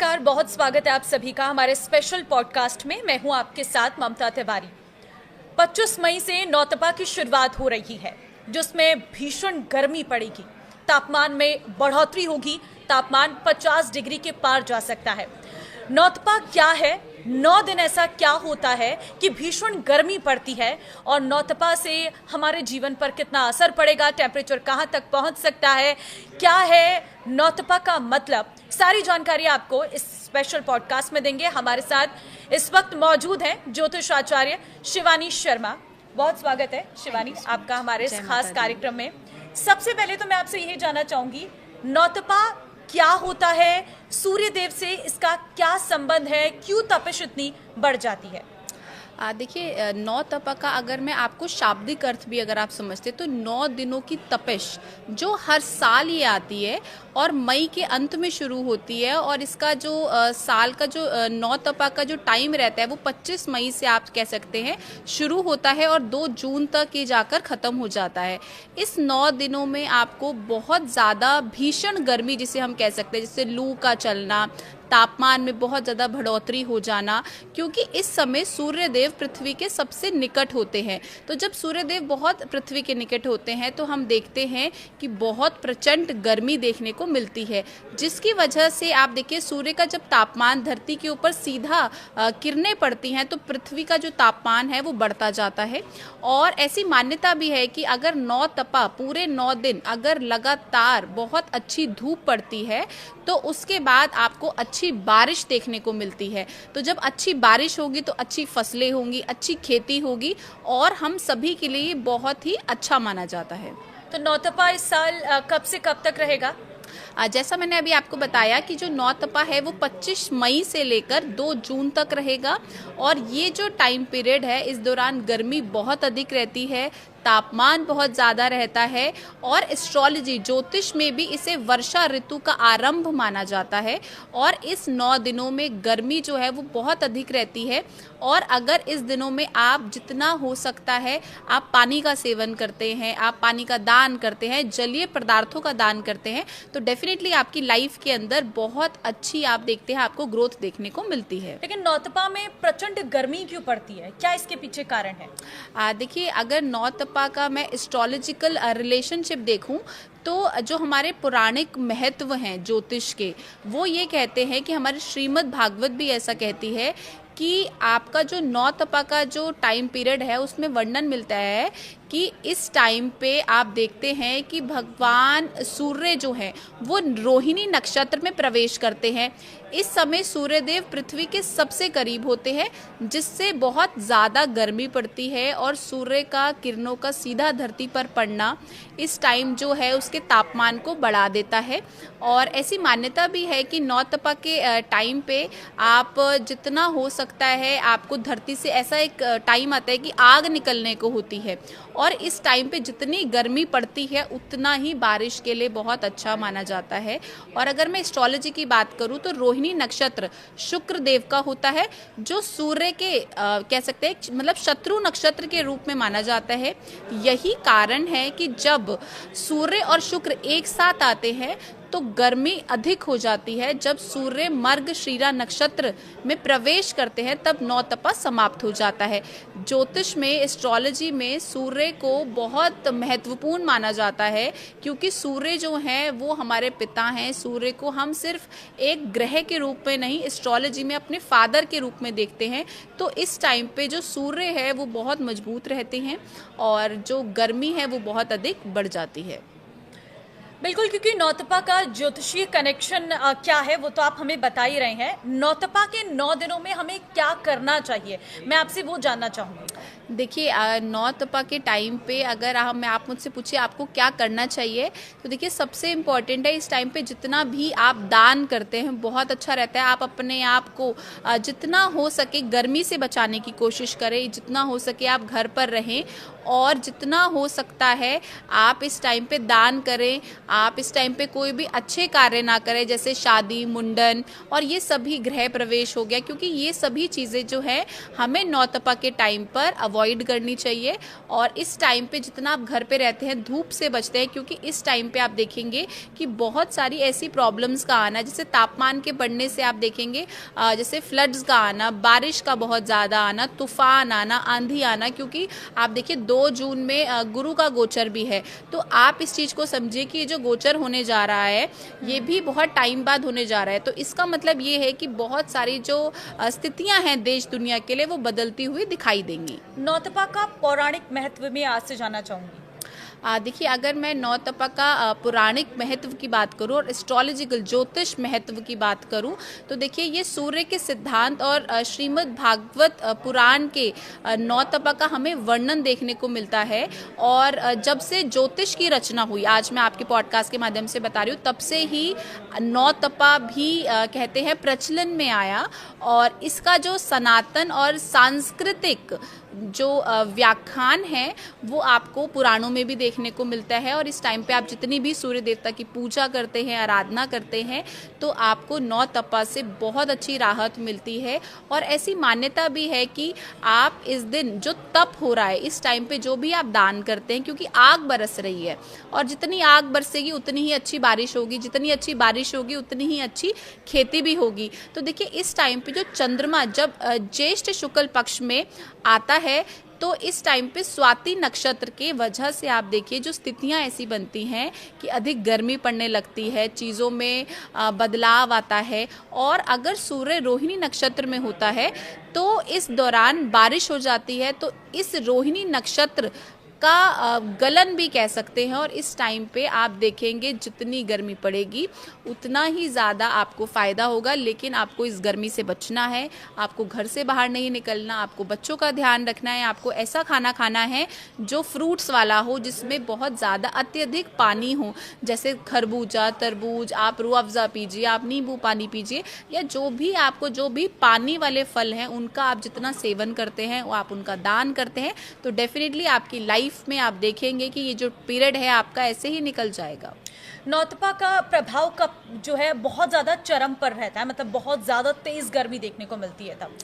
नमस्कार, बहुत स्वागत है आप सभी का हमारे स्पेशल पॉडकास्ट में। मैं हूं आपके साथ ममता तिवारी। 25 मई से नौतपा की शुरुआत हो रही है, जिसमें भीषण गर्मी पड़ेगी, तापमान में बढ़ोतरी होगी, तापमान 50 डिग्री के पार जा सकता है। नौतपा क्या है, 9 दिन ऐसा क्या होता है कि भीषण गर्मी पड़ती है और नौतपा से हमारे जीवन पर कितना असर पड़ेगा, टेम्परेचर कहां तक पहुंच सकता है, क्या है नौतपा का मतलब, सारी जानकारी आपको इस स्पेशल पॉडकास्ट में देंगे। हमारे साथ इस वक्त मौजूद हैं ज्योतिष आचार्य शिवानी शर्मा। बहुत स्वागत है शिवानी आपका हमारे इस खास कार्यक्रम में। सबसे पहले तो मैं आपसे यही जानना चाहूंगी, नौतपा क्या होता है, सूर्य देव से इसका क्या संबंध है, क्यों तपिश इतनी बढ़ जाती है? देखिए, 9 तपा का अगर मैं आपको शाब्दिक अर्थ भी अगर आप समझते तो 9 दिनों की तपिश जो हर साल ये आती है और मई के अंत में शुरू होती है, और इसका जो साल का जो 9 तपा का जो टाइम रहता है वो 25 मई से आप कह सकते हैं शुरू होता है और 2 जून तक ये जाकर ख़त्म हो जाता है। इस 9 दिनों में आपको बहुत ज़्यादा भीषण गर्मी जिसे हम कह सकते हैं, जैसे लू का चलना, तापमान में बहुत ज़्यादा बढ़ोतरी हो जाना, क्योंकि इस समय सूर्यदेव पृथ्वी के सबसे निकट होते हैं। तो जब सूर्यदेव बहुत पृथ्वी के निकट होते हैं तो हम देखते हैं कि बहुत प्रचंड गर्मी देखने को मिलती है, जिसकी वजह से आप देखिए सूर्य का जब तापमान धरती के ऊपर सीधा किरणें पड़ती हैं तो पृथ्वी का जो तापमान है वो बढ़ता जाता है। और ऐसी मान्यता भी है कि अगर 9 तपा पूरे 9 दिन अगर लगातार बहुत अच्छी धूप पड़ती है तो उसके बाद आपको अच्छी बारिश देखने को मिलती है। तो जब अच्छी बारिश होगी तो अच्छी फसलें होंगी, अच्छी खेती होगी, और हम सभी के लिए बहुत ही अच्छा माना जाता है। तो नौतपा इस साल कब से कब तक रहेगा? जैसा मैंने अभी आपको बताया कि जो 9 तपा है वो 25 मई से लेकर 2 जून तक रहेगा, और ये जो टाइम पीरियड है इस दौरान गर्मी बहुत अधिक रहती है, तापमान बहुत ज़्यादा रहता है, और एस्ट्रोलॉजी ज्योतिष में भी इसे वर्षा ऋतु का आरंभ माना जाता है। और इस 9 दिनों में गर्मी जो है वो बहुत अधिक रहती है, और अगर इस दिनों में आप जितना हो सकता है आप पानी का सेवन करते हैं, आप पानी का दान करते हैं, जलीय पदार्थों का दान करते हैं, तो डेफिनेटली आपकी लाइफ के अंदर बहुत अच्छी आप देखते हैं आपको ग्रोथ देखने को मिलती है। लेकिन नौतपा में प्रचंड गर्मी क्यों पड़ती है, क्या इसके पीछे कारण है? देखिए, अगर 9 तपा का मैं एस्ट्रोलॉजिकल रिलेशनशिप देखूं तो जो हमारे पौराणिक महत्व हैं ज्योतिष के, वो ये कहते हैं कि हमारे श्रीमद् भागवत भी ऐसा कहती है कि आपका जो 9 तपा का जो टाइम पीरियड है उसमें वर्णन मिलता है कि इस टाइम पे आप देखते हैं कि भगवान सूर्य जो है वो रोहिणी नक्षत्र में प्रवेश करते हैं। इस समय सूर्यदेव पृथ्वी के सबसे करीब होते हैं, जिससे बहुत ज़्यादा गर्मी पड़ती है, और सूर्य का किरणों का सीधा धरती पर पड़ना इस टाइम जो है उसके तापमान को बढ़ा देता है। और ऐसी मान्यता भी है कि 9 तपा के टाइम पे आप जितना हो सकता है आपको धरती से ऐसा एक टाइम आता है कि आग निकलने को होती है, और इस टाइम पे जितनी गर्मी पड़ती है उतना ही बारिश के लिए बहुत अच्छा माना जाता है। और अगर मैं एस्ट्रोलॉजी की बात करूँ तो रोहिणी नक्षत्र शुक्र देव का होता है, जो सूर्य के कह सकते हैं मतलब शत्रु नक्षत्र के रूप में माना जाता है। यही कारण है कि जब सूर्य और शुक्र एक साथ आते हैं तो गर्मी अधिक हो जाती है। जब सूर्य मर्गशीरा नक्षत्र में प्रवेश करते हैं तब 9 तपा समाप्त हो जाता है। ज्योतिष में, एस्ट्रोलॉजी में सूर्य को बहुत महत्वपूर्ण माना जाता है, क्योंकि सूर्य जो हैं वो हमारे पिता हैं। सूर्य को हम सिर्फ एक ग्रह के रूप में नहीं, एस्ट्रोलॉजी में अपने फादर के रूप में देखते हैं। तो इस टाइम पे जो सूर्य है वो बहुत मजबूत रहते हैं और जो गर्मी है वो बहुत अधिक बढ़ जाती है। बिल्कुल, क्योंकि नौतपा का ज्योतिषीय कनेक्शन क्या है वो तो आप हमें बता ही रहे हैं। नौतपा के 9 दिनों में हमें क्या करना चाहिए, मैं आपसे वो जानना चाहूँगी। देखिए, 9 तपा के टाइम पे अगर आप मुझसे पूछिए आपको क्या करना चाहिए, तो देखिए सबसे इम्पॉर्टेंट है इस टाइम पे जितना भी आप दान करते हैं बहुत अच्छा रहता है। आप अपने आप को जितना हो सके गर्मी से बचाने की कोशिश करें, जितना हो सके आप घर पर रहें, और जितना हो सकता है आप इस टाइम पे दान करें। आप इस टाइम पे कोई भी अच्छे कार्य ना करें, जैसे शादी, मुंडन और ये सभी गृह प्रवेश हो गया, क्योंकि ये सभी चीज़ें जो है हमें 9 तपा के टाइम पर अवॉइड करनी चाहिए। और इस टाइम पे जितना आप घर पे रहते हैं धूप से बचते हैं, क्योंकि इस टाइम पे आप देखेंगे कि बहुत सारी ऐसी प्रॉब्लम्स का आना, जैसे तापमान के बढ़ने से आप देखेंगे जैसे फ्लड्स का आना, बारिश का बहुत ज़्यादा आना, तूफान आना, आंधी आना, क्योंकि आप देखिए 2 जून में गुरु का गोचर भी है। तो आप इस चीज़ को समझिए कि ये जो गोचर होने जा रहा है ये भी बहुत टाइम बाद होने जा रहा है। तो इसका मतलब ये है कि बहुत सारी जो स्थितियां हैं देश दुनिया के लिए वो बदलती हुई दिखाई देंगी। नौतपा का पौराणिक महत्व में आज से जानना चाहूंगी। देखिए, अगर मैं नौतपा का पुराणिक महत्व की बात करूं और एस्ट्रोलॉजिकल ज्योतिष महत्व की बात करूं तो देखिए ये सूर्य के सिद्धांत और श्रीमद् भागवत पुराण के नौतपा का हमें वर्णन देखने को मिलता है। और जब से ज्योतिष की रचना हुई, आज मैं आपके पॉडकास्ट के माध्यम से बता रही हूँ, तब से ही नौतपा भी कहते हैं प्रचलन में आया। और इसका जो सनातन और सांस्कृतिक जो व्याख्यान है वो आपको पुराणों में भी देखने को मिलता है। और इस टाइम पे आप जितनी भी सूर्य देवता की पूजा करते हैं, आराधना करते हैं, तो आपको नौतपा से बहुत अच्छी राहत मिलती है। और ऐसी मान्यता भी है कि आप इस दिन जो तप हो रहा है इस टाइम पे जो भी आप दान करते हैं, क्योंकि आग बरस रही है और जितनी आग बरसेगी उतनी ही अच्छी बारिश होगी, जितनी अच्छी बारिश होगी उतनी ही अच्छी खेती भी होगी। तो देखिए इस टाइम पे जो चंद्रमा जब ज्येष्ठ शुक्ल पक्ष में आता है तो इस टाइम पे स्वाति नक्षत्र के वजह से आप देखिए जो स्थितियां ऐसी बनती हैं कि अधिक गर्मी पड़ने लगती है, चीज़ों में बदलाव आता है। और अगर सूर्य रोहिणी नक्षत्र में होता है तो इस दौरान बारिश हो जाती है। तो इस रोहिणी नक्षत्र का गलन भी कह सकते हैं। और इस टाइम पे आप देखेंगे जितनी गर्मी पड़ेगी उतना ही ज़्यादा आपको फ़ायदा होगा। लेकिन आपको इस गर्मी से बचना है, आपको घर से बाहर नहीं निकलना, आपको बच्चों का ध्यान रखना है, आपको ऐसा खाना खाना है जो फ्रूट्स वाला हो, जिसमें बहुत ज़्यादा अत्यधिक पानी हो, जैसे खरबूजा, तरबूज, आप रूह अफ़ज़ा पीजिए, आप नींबू पानी पीजिए, या जो भी पानी वाले फल हैं उनका आप जितना सेवन करते हैं वो आप उनका दान करते हैं तो डेफिनेटली आपकी लाइफ में आप देखेंगे कि ये जो पीरियड है आपका ऐसे ही निकल जाएगा। नौतपा का प्रभाव कब जो है बहुत ज़्यादा चरम पर रहता है, मतलब बहुत ज़्यादा तेज़ गर्मी देखने को मिलती है तब?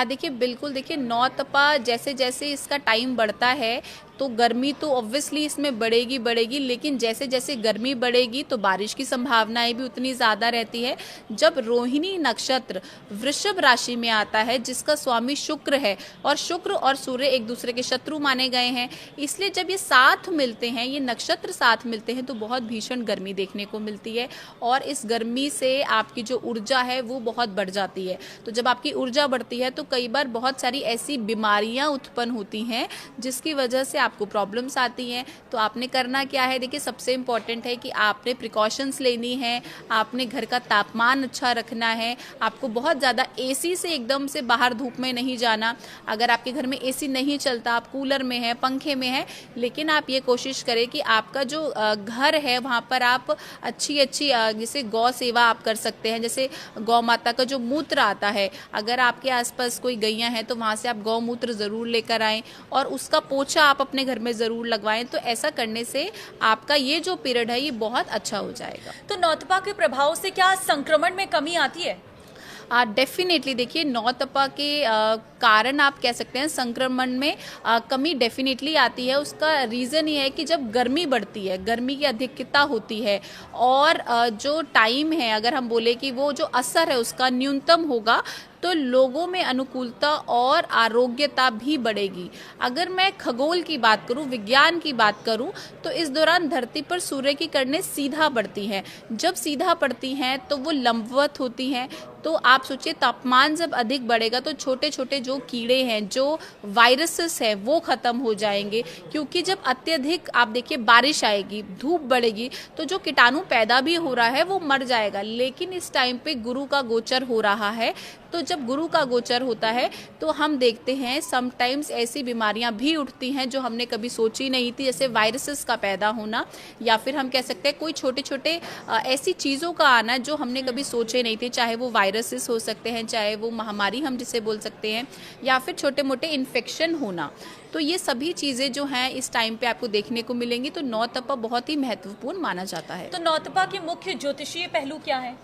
देखिए बिल्कुल, देखिए नौतपा जैसे जैसे इसका टाइम बढ़ता है तो गर्मी तो ऑब्वियसली इसमें बढ़ेगी, लेकिन जैसे जैसे गर्मी बढ़ेगी तो बारिश की संभावनाएं भी उतनी ज़्यादा रहती है। जब रोहिणी नक्षत्र वृषभ राशि में आता है जिसका स्वामी शुक्र है, और शुक्र और सूर्य एक दूसरे के शत्रु माने गए हैं, इसलिए जब ये साथ मिलते हैं, ये नक्षत्र साथ मिलते हैं तो बहुत भीषण गर्मी देखने को मिलती है। और इस गर्मी से आपकी जो ऊर्जा है वो बहुत बढ़ जाती है। तो जब आपकी ऊर्जा बढ़ती है तो कई बार बहुत सारी ऐसी बीमारियां उत्पन्न होती हैं जिसकी वजह से आपको प्रॉब्लम्स आती हैं। तो आपने करना क्या है, देखिए सबसे इम्पॉर्टेंट है कि आपने प्रिकॉशंस लेनी है, आपने घर का तापमान अच्छा रखना है, आपको बहुत ज़्यादा एसी से एकदम से बाहर धूप में नहीं जाना। अगर आपके घर में एसी नहीं चलता, आप कूलर में है, पंखे में है, लेकिन आप ये कोशिश करें कि आपका जो घर है वहाँ पर आप अच्छी जैसे गौ सेवा आप कर सकते हैं। जैसे गौ माता का जो मूत्र आता है, अगर आपके आसपास कोई गैया हैं तो वहाँ से आप गौमूत्र ज़रूर लेकर आएँ और उसका पोछा आप अपने घर में ज़रूर लगवाएं। तो ऐसा करने से आपका ये जो पीरियड है ये बहुत अच्छा हो जाएगा। तो नौतपा के प्रभाव से क्या संक्रमण में कमी आती है? डेफिनेटली देखिए नौतपा के कारण आप कह सकते हैं संक्रमण में कमी डेफिनेटली आती है। उसका रीज़न ये है कि जब गर्मी बढ़ती है, गर्मी की अधिकता होती है और जो टाइम है अगर हम बोले कि वो जो असर है उसका न्यूनतम होगा तो लोगों में अनुकूलता और आरोग्यता भी बढ़ेगी। अगर मैं खगोल की बात करूं, विज्ञान की बात करूं, तो इस दौरान धरती पर सूर्य की किरणें सीधा पड़ती हैं। जब सीधा पड़ती हैं तो वो लंबवत होती हैं। तो आप सोचिए तापमान जब अधिक बढ़ेगा तो छोटे छोटे जो कीड़े हैं, जो वायरसेस हैं वो ख़त्म हो जाएंगे। क्योंकि जब अत्यधिक आप देखिए बारिश आएगी, धूप बढ़ेगी तो जो कीटाणु पैदा भी हो रहा है वो मर जाएगा। लेकिन इस टाइम पे गुरु का गोचर हो रहा है, तो जब गुरु का गोचर होता है तो हम देखते हैं समटाइम्स ऐसी बीमारियां भी उठती हैं जो हमने कभी सोची नहीं थी, जैसे वायरसेस का पैदा होना, या फिर हम कह सकते हैं कोई छोटे छोटे ऐसी चीज़ों का आना जो हमने कभी सोचे नहीं थे। चाहे वो वायरसेस हो सकते हैं, चाहे वो महामारी हम जिसे बोल सकते हैं, या फिर छोटे मोटे इन्फेक्शन होना। तो ये सभी चीज़ें जो हैं इस टाइम पे आपको देखने को मिलेंगी। तो नौतपा बहुत ही महत्वपूर्ण माना जाता है। तो नौतपा के मुख्य ज्योतिषीय पहलू क्या है?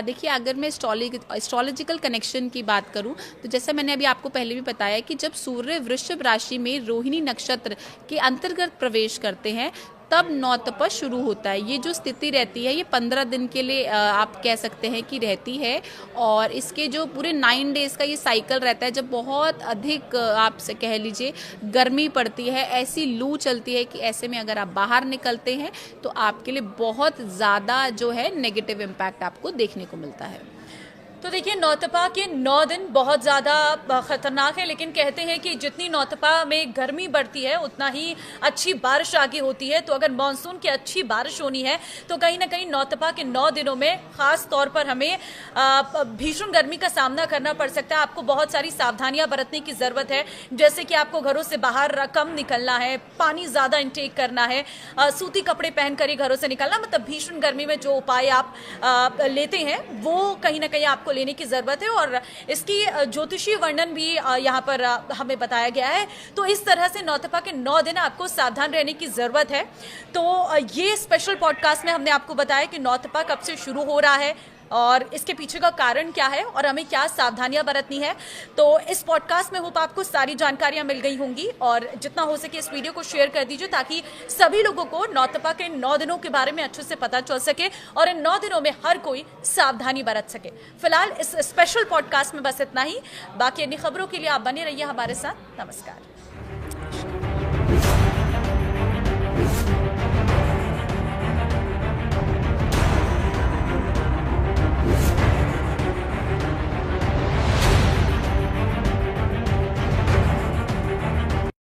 देखिए अगर मैं एस्ट्रोलॉजिकल कनेक्शन प्रेडिक्शन की बात करूं तो जैसा मैंने अभी आपको पहले भी बताया कि जब सूर्य वृषभ राशि में रोहिणी नक्षत्र के अंतर्गत प्रवेश करते हैं तब नौतपा शुरू होता है। ये जो स्थिति रहती है ये 15 दिन के लिए आप कह सकते हैं कि रहती है, और इसके जो पूरे 9 डेज का ये साइकिल रहता है जब बहुत अधिक आप से कह लीजिए गर्मी पड़ती है, ऐसी लू चलती है कि ऐसे में अगर आप बाहर निकलते हैं तो आपके लिए बहुत ज़्यादा जो है नेगेटिव इम्पैक्ट आपको देखने को मिलता है। तो देखिए, नौतपा के 9 दिन बहुत ज़्यादा खतरनाक है, लेकिन कहते हैं कि जितनी नौतपा में गर्मी बढ़ती है उतना ही अच्छी बारिश आगे होती है। तो अगर मानसून की अच्छी बारिश होनी है तो कहीं ना कहीं नौतपा के 9 दिनों में ख़ास तौर पर हमें भीषण गर्मी का सामना करना पड़ सकता है। आपको बहुत सारी सावधानियां बरतने की ज़रूरत है, जैसे कि आपको घरों से बाहर कम निकलना है, पानी ज़्यादा इंटेक करना है, सूती कपड़े पहन कर ही घरों से निकलना। मतलब भीषण गर्मी में जो उपाय आप लेते हैं वो कहीं ना कहीं आपको लेने की जरूरत है, और इसकी ज्योतिषीय वर्णन भी यहाँ पर हमें बताया गया है। तो इस तरह से नौतपा के 9 दिन आपको सावधान रहने की जरूरत है। तो ये स्पेशल पॉडकास्ट में हमने आपको बताया कि नौतपा कब से शुरू हो रहा है और इसके पीछे का कारण क्या है और हमें क्या सावधानियां बरतनी है। तो इस पॉडकास्ट में होप आपको सारी जानकारियां मिल गई होंगी, और जितना हो सके इस वीडियो को शेयर कर दीजिए ताकि सभी लोगों को नौतपा के 9 दिनों के बारे में अच्छे से पता चल सके और इन 9 दिनों में हर कोई सावधानी बरत सके। फिलहाल इस स्पेशल पॉडकास्ट में बस इतना ही। बाकी अन्य खबरों के लिए आप बने रहिए हमारे साथ। नमस्कार।